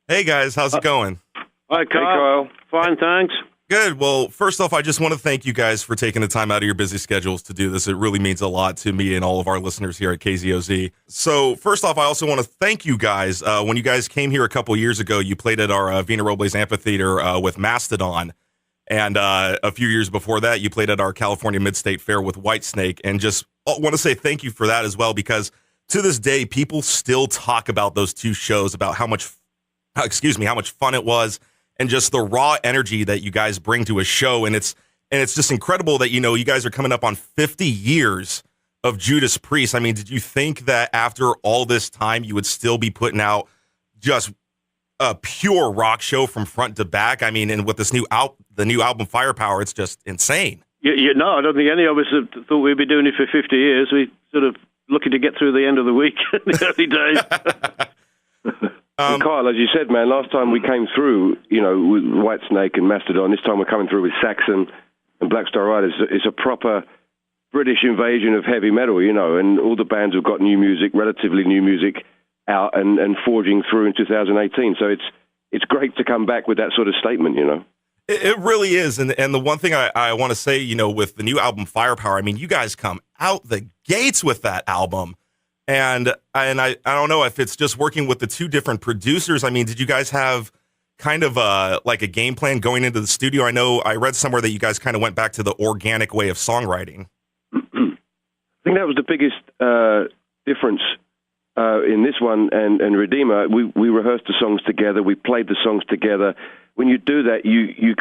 Hey guys, how's it going? Hi, Carl. Fine, thanks. Good. Well, first off, I just want to thank you guys for taking the time out of your busy schedules to do this. It really means a lot to me and all of our listeners here at KZOZ. So, first off, I also want to thank you guys. When you guys came here a couple years ago, you played at our Vina Robles Amphitheater with Mastodon. And a few years before that, you played at our California Mid-State Fair with Whitesnake. And just want to say thank you for that as well, because to this day, people still talk about those two shows, about how much fun it was, and just the raw energy that you guys bring to a show. And it's just incredible that, you guys are coming up on 50 years of Judas Priest. I mean, did you think that after all this time, you would still be putting out just a pure rock show from front to back? I mean, and with this the new album Firepower, it's just insane. No, I don't think any of us thought we'd be doing it for 50 years. We sort of looking to get through the end of the week in the early days. Carl, as you said, man, last time we came through, with Whitesnake and Mastodon, this time we're coming through with Saxon and Black Star Riders. It's a proper British invasion of heavy metal, and all the bands have got relatively new music out and forging through in 2018. So it's great to come back with that sort of statement, It really is. And the one thing I want to say, with the new album Firepower, I mean, you guys come out the gates with that album. And I don't know if it's just working with the two different producers. I mean, did you guys have kind of like a game plan going into the studio? I know I read somewhere that you guys kind of went back to the organic way of songwriting. I think that was the biggest difference in this one and Redeemer. We rehearsed the songs together. We played the songs together. When you do that, you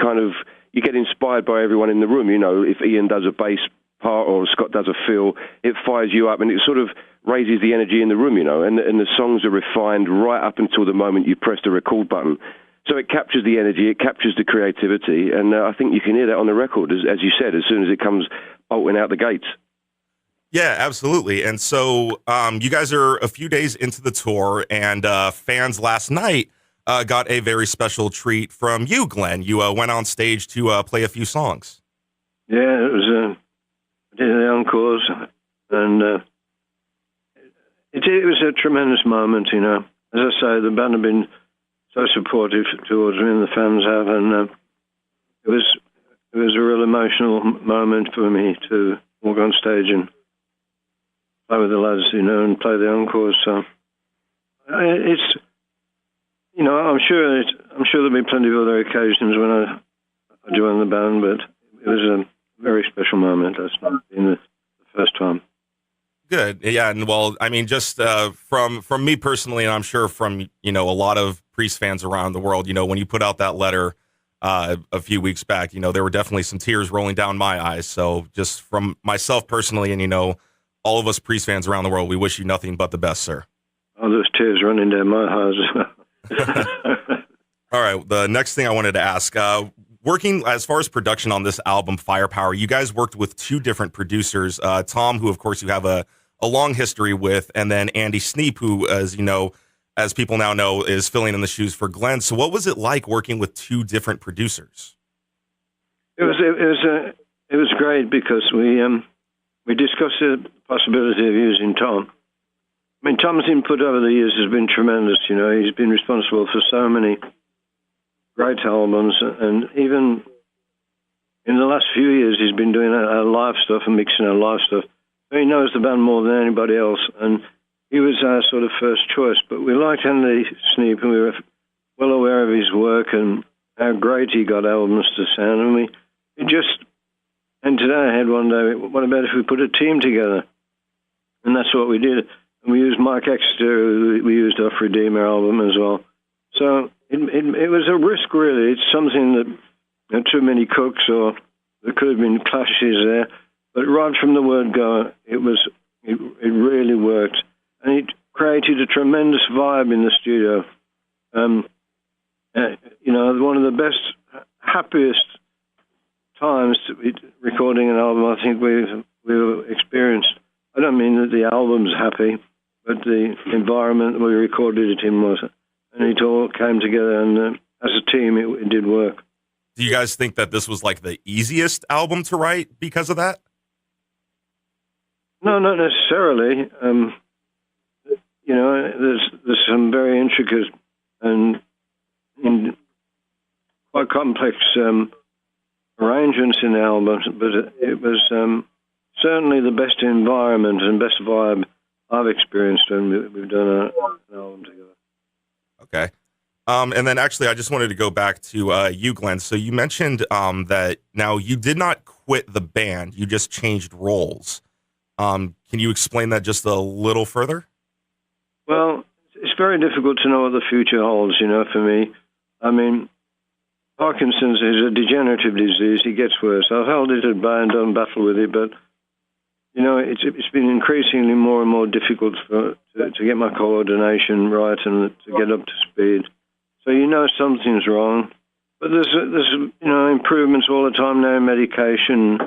get inspired by everyone in the room. If Ian does a bass part or Scott does a fill, it fires you up and it sort of raises the energy in the room, and the songs are refined right up until the moment you press the record button. So it captures the energy, it captures the creativity, and I think you can hear that on the record, as you said, as soon as it comes bolting out the gates. Yeah, absolutely. And so you guys are a few days into the tour, and fans last night got a very special treat from you, Glenn. You went on stage to play a few songs. Yeah, it was I did the encores, and it was a tremendous moment, As I say, the band have been so supportive towards me, and the fans have, and it was a real emotional moment for me to walk on stage and play with the lads, and play the encores. So it's, I'm sure there'll be plenty of other occasions when I join the band, but it was a very special moment last night, being the first time. Good. Yeah. And well, I mean, just from me personally, and I'm sure from, a lot of Priest fans around the world, when you put out that letter a few weeks back, there were definitely some tears rolling down my eyes. So just from myself personally, and, all of us Priest fans around the world, we wish you nothing but the best, sir. Oh, there's tears running down my eyes. All right. The next thing I wanted to ask, working as far as production on this album, Firepower, you guys worked with two different producers, Tom, who, of course, you have a long history with, and then Andy Sneap, who, as people now know, is filling in the shoes for Glenn. So what was it like working with two different producers? It was great because we discussed the possibility of using Tom. I mean, Tom's input over the years has been tremendous. He's been responsible for so many great albums, and even in the last few years, he's been doing our live stuff and mixing our live stuff. He knows the band more than anybody else, and he was our sort of first choice. But we liked Andy Sneap, and we were well aware of his work and how great he got albums to sound. And we just entered our head one day, what about if we put a team together? And that's what we did. And we used Mike Exeter, we used off Redeemer album as well. So it was a risk, really. It's something that too many cooks, or there could have been clashes there. But right from the word go, it really worked, and it created a tremendous vibe in the studio. One of the best, happiest times to be recording an album I think we've experienced. I don't mean that the album's happy, but the environment we recorded it in was, and it all came together, and as a team, it did work. Do you guys think that this was like the easiest album to write because of that? No, not necessarily. There's some very intricate and quite complex arrangements in the album, but it was certainly the best environment and best vibe I've experienced when we've done an album together. Okay. And then actually, I just wanted to go back to you, Glenn. So you mentioned that now you did not quit the band. You just changed roles. Can you explain that just a little further? Well, it's very difficult to know what the future holds, for me. I mean, Parkinson's is a degenerative disease. It gets worse. I've held it at bay and done battle with it, but, it's been increasingly more and more difficult to get my coordination right and to get up to speed. So something's wrong. But there's improvements all the time now in medication.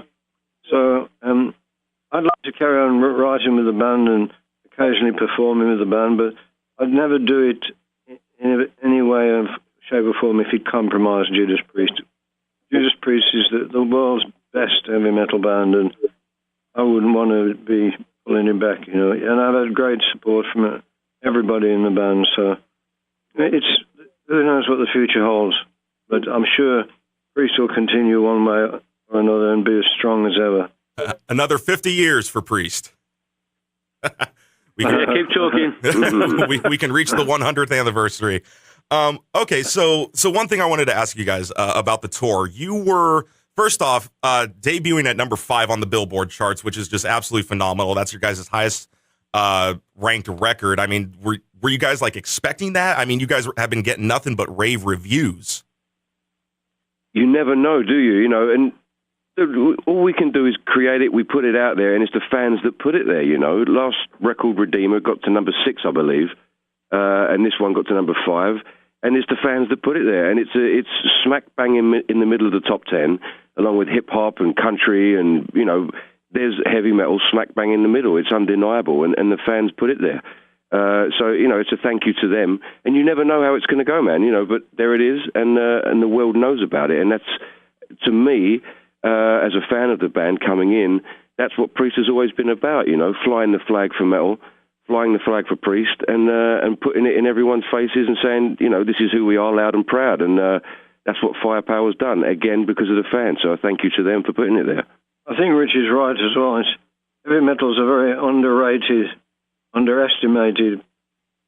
So I'd like to carry on writing with the band and occasionally performing with the band, but I'd never do it in any way of shape or form if it compromised Judas Priest. Judas Priest is the world's best heavy metal band, and I wouldn't want to be pulling him back, And I've had great support from everybody in the band, so who knows what the future holds. But I'm sure Priest will continue one way or another and be as strong as ever. Another 50 years for Priest. Keep talking. we can reach the 100th anniversary. Okay, so one thing I wanted to ask you guys about the tour. You were, first off, debuting at number 5 on the Billboard charts, which is just absolutely phenomenal. That's your guys' highest ranked record. I mean, were you guys expecting that? I mean, you guys have been getting nothing but rave reviews. You never know, do you? And all we can do is create it. We put it out there, and it's the fans that put it there. Last record, Redeemer, got to number 6, I believe, and this one got to number 5. And it's the fans that put it there, and it's smack bang in the middle of the top 10, along with hip hop and country, and there's heavy metal smack bang in the middle. It's undeniable, and the fans put it there. So it's a thank you to them, and you never know how it's going to go, man. But there it is, and the world knows about it, and that's, to me, as a fan of the band coming in, that's what Priest has always been about. Flying the flag for metal, flying the flag for Priest, and putting it in everyone's faces and saying, this is who we are, loud and proud, and that's what Firepower's done, again, because of the fans. So I thank you to them for putting it there. I think Richie's right as well. Heavy metal's a very underestimated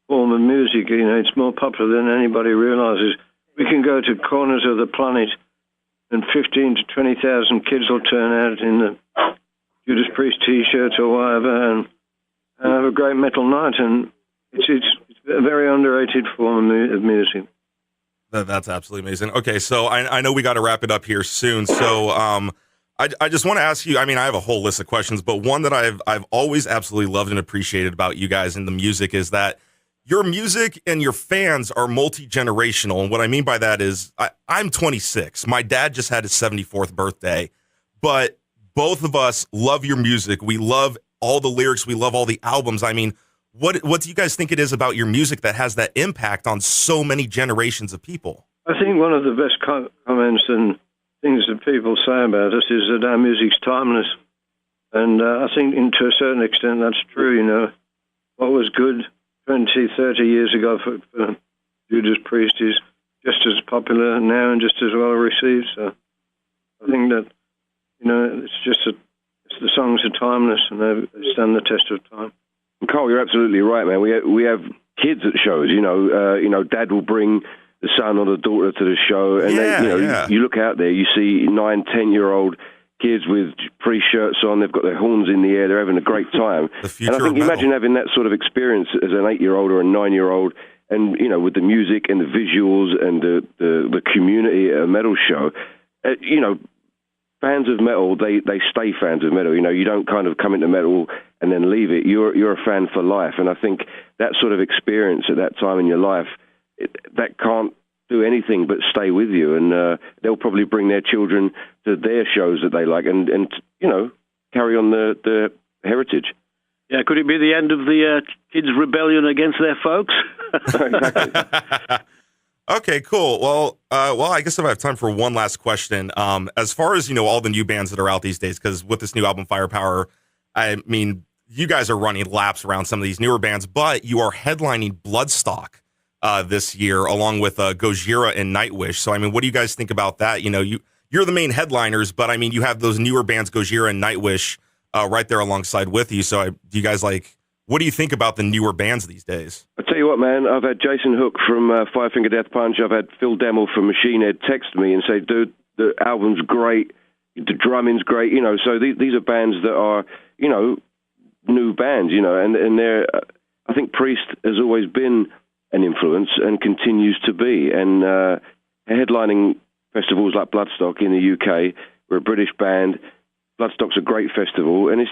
form of music. It's more popular than anybody realizes. We can go to corners of the planet and 15 to 20,000 kids will turn out in the Judas Priest T-shirts or whatever and have a great metal night. And it's a very underrated form of music. That's absolutely amazing. Okay, so I know we got to wrap it up here soon. So I just want to ask you, I mean, I have a whole list of questions, but one that I've always absolutely loved and appreciated about you guys and the music is that your music and your fans are multi-generational. And what I mean by that is I'm 26. My dad just had his 74th birthday, but both of us love your music. We love all the lyrics. We love all the albums. I mean, what do you guys think it is about your music that has that impact on so many generations of people? I think one of the best comments and things that people say about us is that our music's timeless. And I think to a certain extent that's true, What was good 20, 30 years ago for Judas Priest is just as popular now and just as well received. So I think that, the songs are timeless and they stand the test of time. Carl, you're absolutely right, man. We have kids at shows, Dad will bring the son or the daughter to the show, and you look out there, you see 9, 10-year-old kids with Priest shirts on, they've got their horns in the air, they're having a great time. And I think imagine having that sort of experience as an 8-year-old or a 9-year-old, and with the music and the visuals and the community at a metal show. Fans of metal, they stay fans of metal. You don't kind of come into metal and then leave it. You're a fan for life, and I think that sort of experience at that time in your life, that can't do anything but stay with you, and they'll probably bring their children to their shows that they like, and carry on the heritage. Yeah, could it be the end of the kids' rebellion against their folks? Exactly. Okay, cool. Well, I guess if I have time for one last question, as far as all the new bands that are out these days, because with this new album Firepower, I mean, you guys are running laps around some of these newer bands, but you are headlining Bloodstock this year, along with Gojira and Nightwish. So, I mean, what do you guys think about that? You know, you're the main headliners, but I mean, you have those newer bands, Gojira and Nightwish, right there alongside with you. So, do you guys what do you think about the newer bands these days? I tell you what, man, I've had Jason Hook from Five Finger Death Punch. I've had Phil Demmel from Machine Head text me and say, dude, the album's great, the drumming's great. You know, so these are bands that are, you know, new bands, you know, and they're, I think Priest has always been an influence and continues to be. And headlining festivals like Bloodstock in the UK, we're a British band. Bloodstock's a great festival, and it's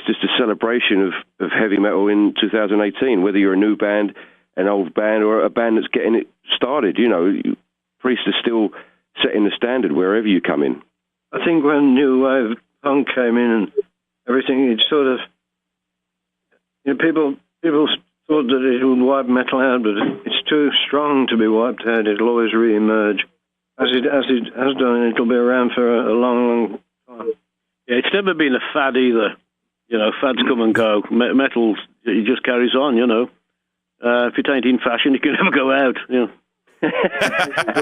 just a celebration of heavy metal in 2018. Whether you're a new band, an old band, or a band that's getting it started, you know, Priest is still setting the standard wherever you come in. I think when New Wave Punk came in and everything, it sort of, you know, people thought that it would wipe metal out, but it's too strong to be wiped out. It'll always re-emerge. As it has done, it'll be around for a long, long time. Yeah, it's never been a fad either. You know, fads come and go. Metal, it just carries on, you know. If it ain't in fashion, it can never go out, you know.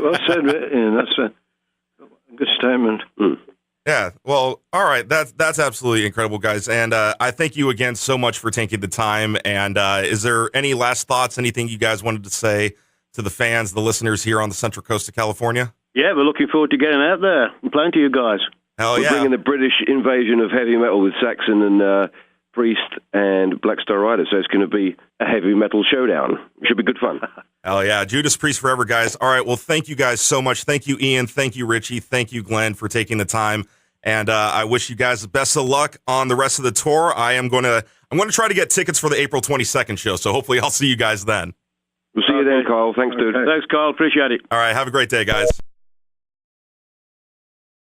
Well said, yeah, that's a good statement. Mm. Yeah, well, all right, that's absolutely incredible, guys, and I thank you again so much for taking the time. And is there any last thoughts, anything you guys wanted to say to the fans, the listeners here on the Central Coast of California? Yeah, we're looking forward to getting out there and playing to you guys. Hell We're yeah. bringing the British invasion of heavy metal with Saxon and Priest and Black Star Rider, so it's going to be a heavy metal showdown. It should be good fun. Hell yeah. Judas Priest forever, guys. All right, well, thank you guys so much. Thank you, Ian. Thank you, Richie. Thank you, Glenn, for taking the time. And I wish you guys the best of luck on the rest of the tour. I'm going to try to get tickets for the April 22nd show, so hopefully I'll see you guys then. We'll see you then, Carl. Thanks, dude. Thanks, Carl. Appreciate it. All right, have a great day, guys.